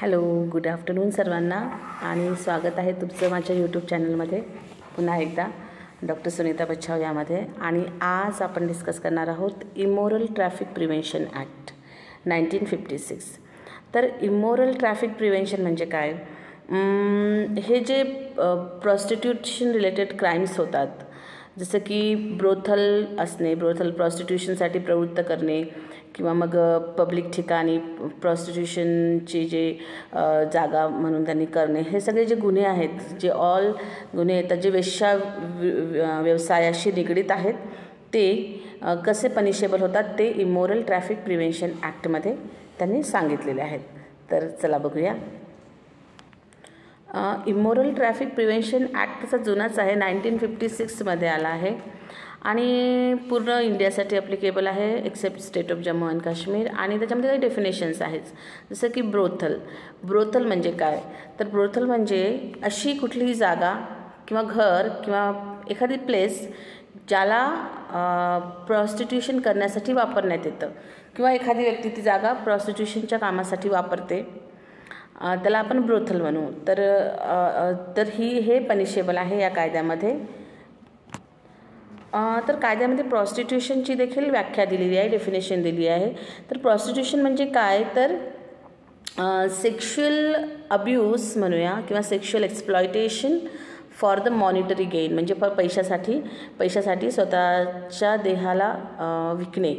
Hello, good afternoon सर्वांना आणि स्वागत आहे तुमचं माझ्या यूट्यूब चॅनलमध्ये पुन्हा एकदा डॉक्टर सुनीता बच्छाव यामध्ये. आणि आज आपण डिस्कस करणार आहोत इमोरल ट्रॅफिक प्रिव्हेन्शन ॲक्ट 1956. तर इमोरल ट्रॅफिक प्रिव्हेन्शन म्हणजे काय? हे जे प्रॉस्टिट्यूशन रिलेटेड क्राईम्स होतात, जसं की ब्रोथल असणे, ब्रोथल प्रॉस्टिट्यूशनसाठी प्रवृत्त करणे, किंवा मग पब्लिक ठिकाणी प्रॉस्टिट्यूशनची जे जागा म्हणून त्यांनी करणे, हे सगळे जे गुन्हे आहेत, जे ऑल गुन्हे येतात जे वेश्या व्यवसायाशी निगडीत आहेत, ते कसे पनिशेबल होतात ते इमोरल ट्रॅफिक प्रिव्हेन्शन ॲक्टमध्ये त्यांनी सांगितलेले आहेत. तर चला बघूया. इमोरल ट्रॅफिक प्रिव्हेन्शन ॲक्ट तसा जुनाच आहे, 1956मध्ये आला आहे आणि पूर्ण इंडियासाठी ॲप्लिकेबल आहे except state of Jammu and Kashmir. आणि त्याच्यामध्ये काही डेफिनेशन्स आहेत, जसं की ब्रोथल म्हणजे काय? तर ब्रोथल म्हणजे अशी कुठलीही जागा किंवा घर किंवा एखादी प्लेस ज्याला प्रॉस्टिट्यूशन करण्यासाठी वापरण्यात येतं, किंवा एखादी व्यक्ती ती जागा प्रॉस्टिट्यूशनच्या कामासाठी वापरते, त्याला आपण ब्रोथल म्हणू. तर हे पनिशेबल आहे या कायद्यामध्ये. तर कायद्यामध्ये प्रॉस्टिट्यूशनची देखील व्याख्या दिलेली आहे, डेफिनेशन दिली आहे. तर प्रॉस्टिट्यूशन म्हणजे काय? तर सेक्शुअल अब्यूज म्हणूया, किंवा sexual exploitation for the monetary gain, म्हणजे पैशासाठी स्वतःच्या देहाला विकणे,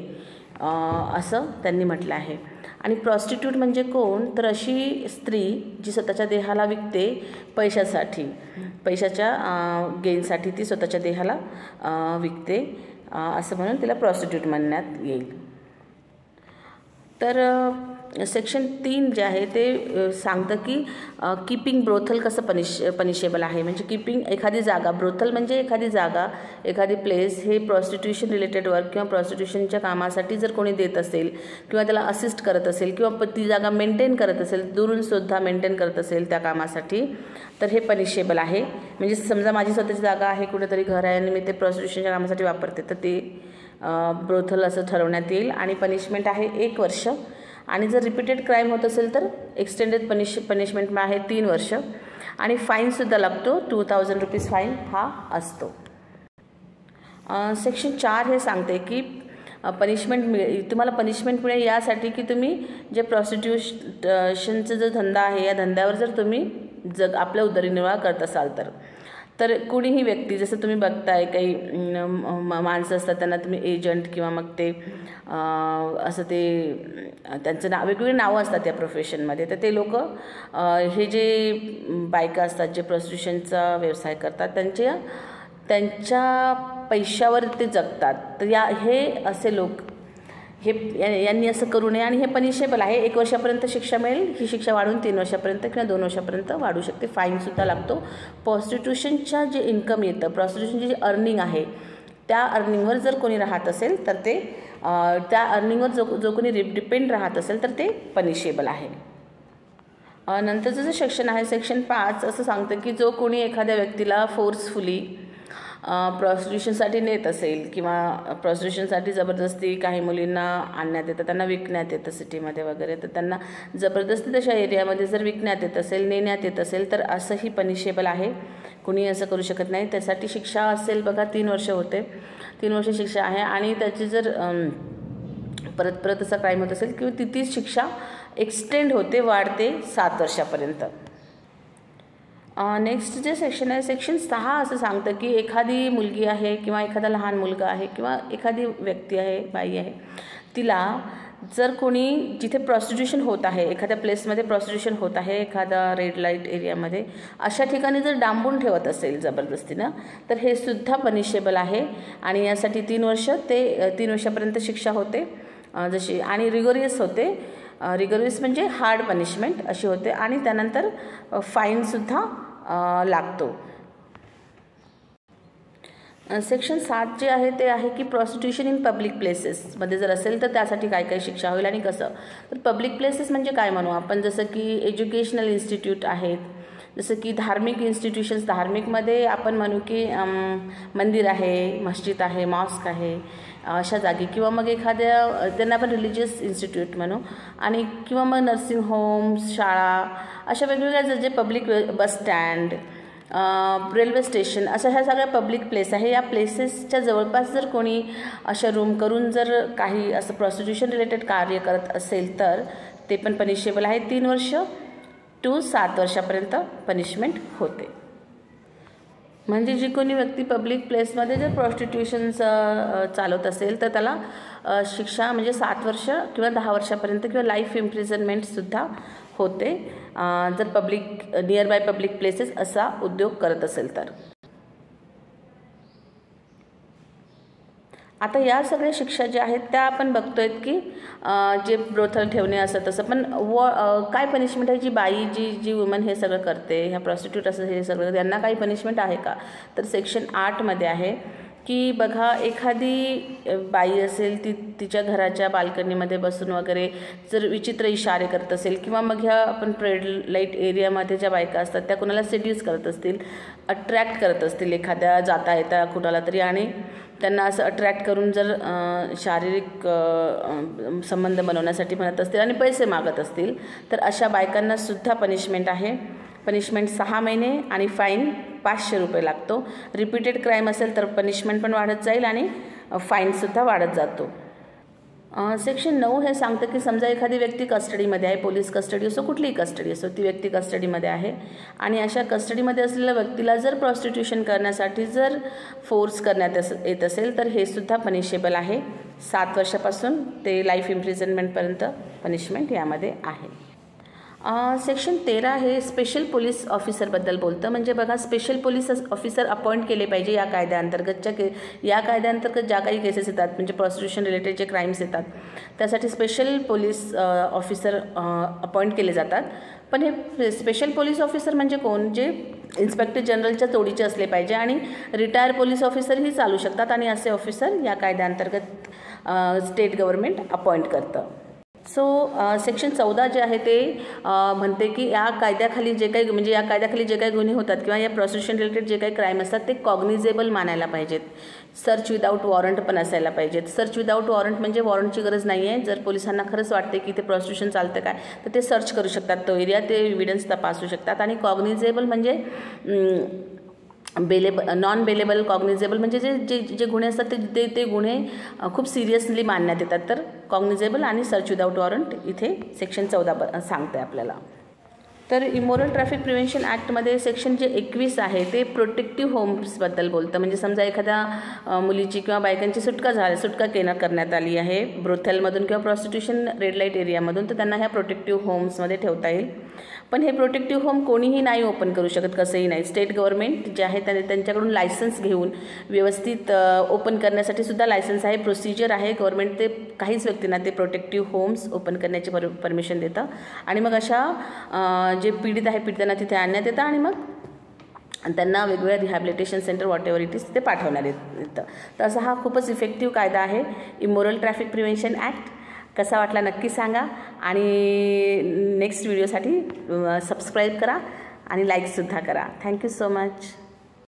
असं त्यांनी म्हटलं आहे. आणि प्रॉस्टिट्यूट म्हणजे कोण? तर अशी स्त्री जी स्वतःच्या देहाला विकते पैशाच्या गेनसाठी, ती स्वतःच्या देहाला विकते, असं म्हणून तिला प्रॉस्टिट्यूट म्हणण्यात येईल. तर सेक्शन 3 जे आहे ते सांगतं की कीपिंग ब्रोथल कसं पनिशेबल आहे. म्हणजे कीपिंग एखादी जागा, ब्रोथल म्हणजे एखादी जागा, एखादी प्लेस हे प्रॉस्टिट्यूशन रिलेटेड वर्क किंवा प्रॉस्टिट्यूशनच्या कामासाठी जर कोणी देत असेल, किंवा त्याला असिस्ट करत असेल, किंवा ती जागा मेंटेन करत असेल, दुरूनसुद्धा मेंटेन करत असेल त्या कामासाठी, तर हे पनिशेबल आहे. म्हणजे समजा माझी स्वतःची जागा आहे, कुठेतरी घर आहे आणि मी ते प्रॉस्टिट्यूशनच्या कामासाठी वापरते, तर ते ब्रोथल असं ठरवण्यात येईल. आणि पनिशमेंट आहे 1 वर्ष. आणि जर रिपीटेड क्राईम होत असेल तर एक्सटेंडेड पनिशमेंट आहे 3 वर्ष. आणि फाईनसुद्धा लागतो, 2000 रुपीज फाईन हा असतो. सेक्शन 4 हे सांगते की तुम्हाला पनिशमेंट मिळेल यासाठी की तुम्ही जे प्रॉस्टिट्यूशनचा जो धंदा आहे, या धंद्यावर जर तुम्ही आपला उदरनिर्वाह करत असाल तर कुणीही व्यक्ती, जसं तुम्ही बघताय काही माणसं असतात, त्यांना तुम्ही एजंट किंवा मग ते असं ते त्यांचं वेगवेगळी नावं असतात या प्रोफेशनमध्ये. तर ते लोक हे जे बायका असतात जे प्रॉस्टिट्यूशनचा व्यवसाय करतात, त्यांच्या पैशावर ते जगतात. तर हे असे लोक यांनी असं करू नये. आणि हे पनिशेबल आहे. 1 वर्षापर्यंत शिक्षा मिळेल. ही शिक्षा वाढून 3 वर्षापर्यंत किंवा 2 वर्षापर्यंत वाढू शकते. फाईनसुद्धा लागतो. प्रॉस्टिट्यूशनच्या जे इन्कम येतं, प्रॉस्टिट्यूशनची जी अर्निंग आहे, त्या अर्निंगवर जर कोणी राहत असेल तर ते त्या अर्निंगवर जो कोणी डिपेंड राहत असेल तर ते पनिशेबल आहे. नंतरचं जे सेक्शन आहे, सेक्शन 5 असं सांगतं की जो कोणी एखाद्या व्यक्तीला फोर्सफुली प्रॉस्टिट्यूशनसाठी नेत असेल, किंवा प्रॉस्टिट्यूशनसाठी जबरदस्ती काही मुलींना आणण्यात येतं, त्यांना विकण्यात येतं सिटीमध्ये वगैरे, तर त्यांना जबरदस्ती तशा एरियामध्ये जर विकण्यात येत असेल, नेण्यात येत असेल, तर असंही पनिशेबल आहे. कुणी असं करू शकत नाही. त्यासाठी शिक्षा असेल बघा, 3 वर्ष होते, 3 वर्ष शिक्षा आहे. आणि त्याची जर परत असा क्राईम होत असेल किंवा तीच शिक्षा एक्सटेंड होते, वाढते 7 वर्षापर्यंत. नेक्स्ट जे सेक्शन आहे, सेक्शन 6 असं सांगतं की एखादी मुलगी आहे, किंवा एखादा लहान मुलगा आहे, किंवा एखादी व्यक्ती आहे, बाई आहे, तिला जर कोणी जिथे प्रॉस्टिट्यूशन होत आहे, एखाद्या प्लेसमध्ये प्रॉस्टिट्यूशन होत आहे, एखादा रेड लाईट एरियामध्ये, अशा ठिकाणी जर डांबून ठेवत असेल जबरदस्तीनं, तर हे सुद्धा पनिशेबल आहे. आणि यासाठी 3 वर्ष ते 3 वर्षापर्यंत शिक्षा होते जशी. आणि रिगोरियस होते. रिगोरियस म्हणजे हार्ड पनिशमेंट अशी होते. आणि त्यानंतर फाईनसुद्धा लागतो. सेक्शन 7 जे आहे ते आहे की प्रॉस्टिट्यूशन इन पब्लिक प्लेसेसमध्ये जर असेल तर त्यासाठी काय काय शिक्षा होईल आणि कसं. तर पब्लिक प्लेसेस म्हणजे काय म्हणू आपण, जसं की एज्युकेशनल इन्स्टिट्यूट आहेत, जसं की धार्मिक इन्स्टिट्यूशन्स. धार्मिकमध्ये आपण म्हणू की मंदिर आहे, मस्जिद आहे, मॉस्क आहे, अशा जागी, किंवा मग एखाद्या त्यांना आपण रिलिजियस इन्स्टिट्यूट म्हणू, आणि किंवा मग नर्सिंग होम्स, शाळा, अशा वेगवेगळ्या जे public bus stand, railway station, अशा ह्या सगळ्या पब्लिक प्लेस आहे. या प्लेसेसच्या जवळपास जर कोणी अशा रूम करून जर काही असं प्रॉस्टिट्यूशन रिलेटेड कार्य करत असेल तर ते पण पनिशेबल आहे. 3 वर्ष to 7 वर्षापर्यंत पनिशमेंट होते. म्हणजे जी कोणी व्यक्ती पब्लिक प्लेसमध्ये जर प्रॉस्टिट्यूशन चालवत असेल तर त्याला शिक्षा म्हणजे 7 वर्ष किंवा 10 वर्षापर्यंत किंवा लाईफ इम्प्रिझनमेंटसुद्धा होते, जर नियर बाय पब्लिक प्लेसेस असा उद्योग करत असेल तर. आता या सगळ्या शिक्षा ज्या आहेत त्या आपण बघतोय की जे ब्रोथल ठेवणे असं तसं, पण काय पनिशमेंट आहे? जी बाई जी वुमन हे सगळं करते, ह्या प्रॉस्टिट्यूट असं हे सगळं, त्यांना काही पनिशमेंट आहे का? तर सेक्शन 8मध्ये आहे की बघा, एखादी बाई असेल ती तिच्या घराच्या बाल्कनीमध्ये बसून वगैरे जर विचित्र इशारे करत असेल, किंवा मग ह्या आपण रेड लाईट एरियामध्ये ज्या बायका असतात त्या कुणाला सेड्यूस करत असतील, अट्रॅक्ट करत असतील एखाद्या जाता येता कुणाला तरी, आणि त्यांना असं अट्रॅक्ट करून जर शारीरिक संबंध बनवण्यासाठी म्हणत असतील आणि पैसे मागत असतील तर अशा बायकांनासुद्धा पनिशमेंट आहे. पनिशमेंट 6 महिने आणि फाईन 500 रुपये लागतो. रिपीटेड क्राईम असेल तर पनिशमेंट पण वाढत जाईल आणि फाईनसुद्धा वाढत जातो. सेक्शन 9 हे सांगतं की समजा एखादी व्यक्ती कस्टडीमध्ये आहे, पोलीस कस्टडी असो, कुठलीही कस्टडी असो, ती व्यक्ती कस्टडीमध्ये आहे आणि अशा कस्टडीमध्ये असलेल्या व्यक्तीला जर प्रॉस्टिट्यूशन करण्यासाठी जर फोर्स करण्यात येत असेल तर हे सुद्धा पनिशेबल आहे. 7 वर्षापासून ते लाईफ इम्प्रिझनमेंटपर्यंत पनिशमेंट यामध्ये आहे. सेक्शन 13 हे स्पेशल पोलीस ऑफिसरबद्दल बोलतं. म्हणजे बघा, स्पेशल पोलीस ऑफिसर अपॉइंट केले पाहिजे या कायद्याअंतर्गतच्या या कायद्याअंतर्गत ज्या काही केसेस येतात, म्हणजे प्रॉस्टिट्यूशन रिलेटेड जे क्राईम्स येतात त्यासाठी स्पेशल पोलीस ऑफिसर अपॉइंट केले जातात. पण हे स्पेशल पोलीस ऑफिसर म्हणजे कोण? जे इन्स्पेक्टर जनरलच्या तोडीचे असले पाहिजे आणि रिटायर पोलीस ऑफिसरही चालू शकतात, आणि असे ऑफिसर या कायद्याअंतर्गत स्टेट गव्हर्नमेंट अपॉइंट करतं. सो सेक्शन 14 जे आहे ते म्हणते की या कायद्याखाली जे काही म्हणजे या कायद्याखाली जे काही गुन्हे होतात किंवा या प्रॉस्टिट्यूशन रिलेटेड जे काही क्राईम असतात ते कॉग्निजेबल मानायला पाहिजेत. सर्च विदाऊट वॉरंट पण असायला पाहिजेत. सर्च विदाऊट वॉरंट म्हणजे वॉरंटची गरज नाही आहे. जर पोलिसांना खरंच वाटते की ते प्रॉस्टिट्यूशन चालतं काय तर ते सर्च करू शकतात, तो एरिया, ते एव्हिडन्स तपासू शकतात. आणि कॉग्निजेबल म्हणजे नॉन बेलेबल, कॉग्निजेबल म्हणजे जे गुन्हे असतात ते गुन्हे खूप सिरियसली मानण्यात येतात. तर कॉग्निजेबल आणि सर्च विदाऊट वॉरंट इथे सेक्शन 14 सांगते आपल्याला. तर इमोरल ट्रॅफिक प्रिव्हेन्शन ॲक्टमध्ये सेक्शन जे 21 आहे ते प्रोटेक्टिव्ह होम्सबद्दल बोलतं. म्हणजे समजा एखाद्या मुलीची किंवा बायकांची सुटका करण्यात आली आहे ब्रोथेलमधून किंवा प्रॉस्टिट्यूशन रेड लाईट एरियामधून, तर त्यांना ह्या प्रोटेक्टिव्ह होम्समध्ये ठेवता येईल. पण हे प्रोटेक्टिव्ह होम कोणीही नाही ओपन करू शकत, कसंही नाही. स्टेट गव्हर्नमेंट जे आहे त्यांच्याकडून लायसन्स घेऊन व्यवस्थित ओपन करण्यासाठी सुद्धा लायसन्स आहे, प्रोसिजर आहे. गव्हर्नमेंट ते काहीच व्यक्तींना ते प्रोटेक्टिव्ह होम्स ओपन करण्याची परमिशन देतं. आणि मग अशा जे पीडित आहे पीडितांना तिथे आणण्यात येतं आणि मग त्यांना वेगवेगळ्या rehabilitation centre what ever it is ते पाठवण्यात येतं. तर असा हा खूपच इफेक्टिव्ह कायदा आहे इमोरल ट्रॅफिक प्रिव्हेन्शन ॲक्ट. कसा वाटला नक्की सांगा आणि नेक्स्ट व्हिडिओसाठी सबस्क्राईब करा आणि लाईकसुद्धा करा. Thank you so much.